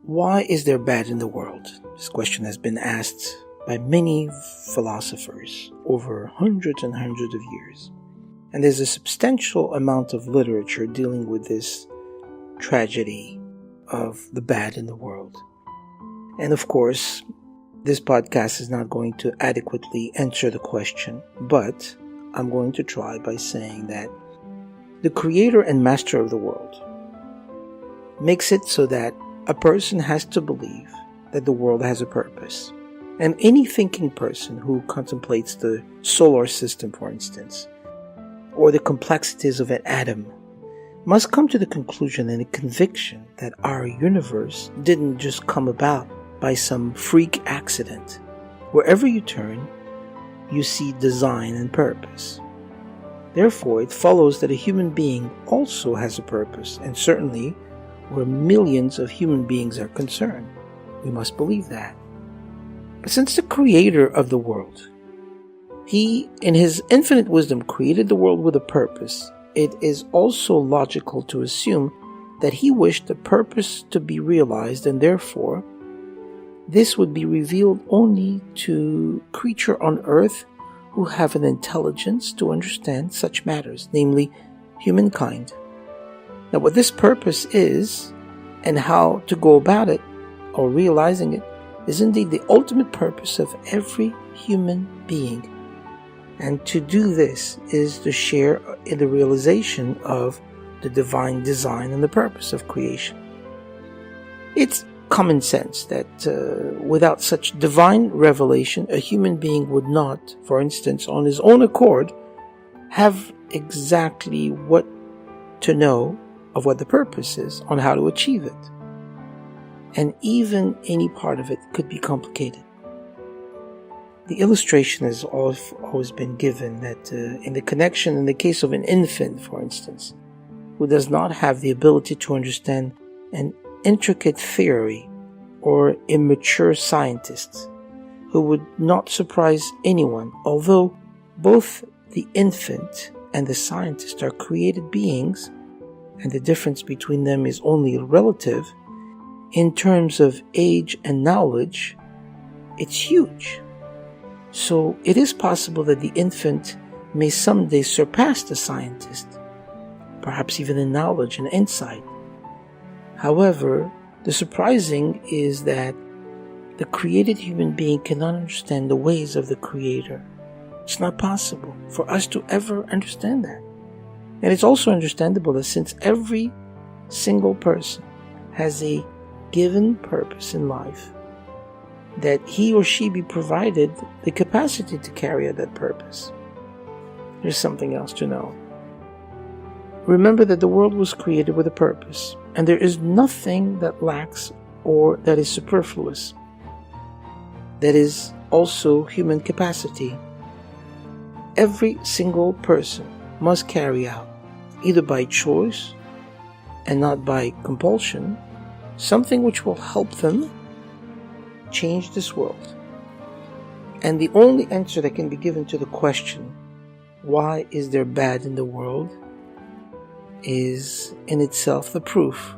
Why is there bad in the world? This question has been asked by many philosophers over hundreds and hundreds of years. And there's a substantial amount of literature dealing with this tragedy of the bad in the world. And of course, this podcast is not going to adequately answer the question, but I'm going to try by saying that the creator and master of the world makes it so that a person has to believe that the world has a purpose. And any thinking person who contemplates the solar system, for instance, or the complexities of an atom, must come to the conclusion and a conviction that our universe didn't just come about by some freak accident. Wherever you turn, you see design and purpose. Therefore, it follows that a human being also has a purpose, and certainly where millions of human beings are concerned, we must believe that. But since the creator of the world, he, in his infinite wisdom, created the world with a purpose, it is also logical to assume that he wished the purpose to be realized, and therefore, this would be revealed only to creatures on earth who have an intelligence to understand such matters, namely humankind. Now, what this purpose is and how to go about it or realizing it is indeed the ultimate purpose of every human being. And to do this is to share in the realization of the divine design and the purpose of creation. It's common sense that without such divine revelation, a human being would not, for instance, on his own accord, have exactly what to know of what the purpose is, on how to achieve it. And even any part of it could be complicated. The illustration has always been given that in the case of an infant, for instance, who does not have the ability to understand an intricate theory, or immature scientist, who would not surprise anyone, although both the infant and the scientist are created beings, and the difference between them is only relative, in terms of age and knowledge, it's huge. So it is possible that the infant may someday surpass the scientist, perhaps even in knowledge and insight. However, the surprising is that the created human being cannot understand the ways of the Creator. It's not possible for us to ever understand that. And it's also understandable that since every single person has a given purpose in life, that he or she be provided the capacity to carry out that purpose. There's something else to know. Remember that the world was created with a purpose, and there is nothing that lacks or that is superfluous. That is also human capacity. Every single person must carry out, either by choice and not by compulsion, something which will help them change this world. And the only answer that can be given to the question, why is there bad in the world, is in itself the proof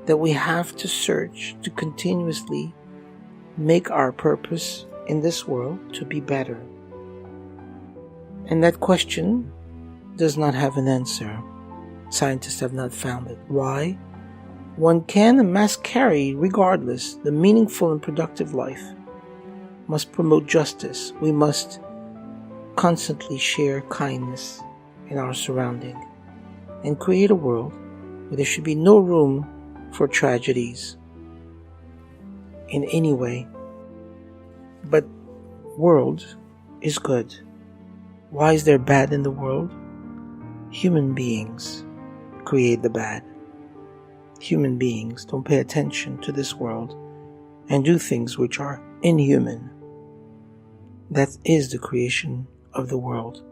that we have to search to continuously make our purpose in this world to be better. And that question does not have an answer. Scientists have not found it. Why? One can and must carry, regardless, the meaningful and productive life. Must promote justice. We must constantly share kindness in our surrounding and create a world where there should be no room for tragedies in any way. But world is good. Why is there bad in the world? Human beings create the bad. Human beings don't pay attention to this world and do things which are inhuman. That is the creation of the world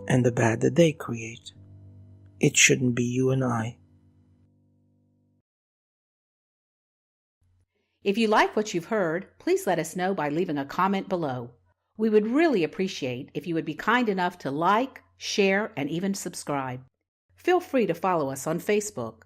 and the bad that they create. It shouldn't be you and I. If you like what you've heard, please let us know by leaving a comment below. We would really appreciate if you would be kind enough to like, share, and even subscribe. Feel free to follow us on Facebook.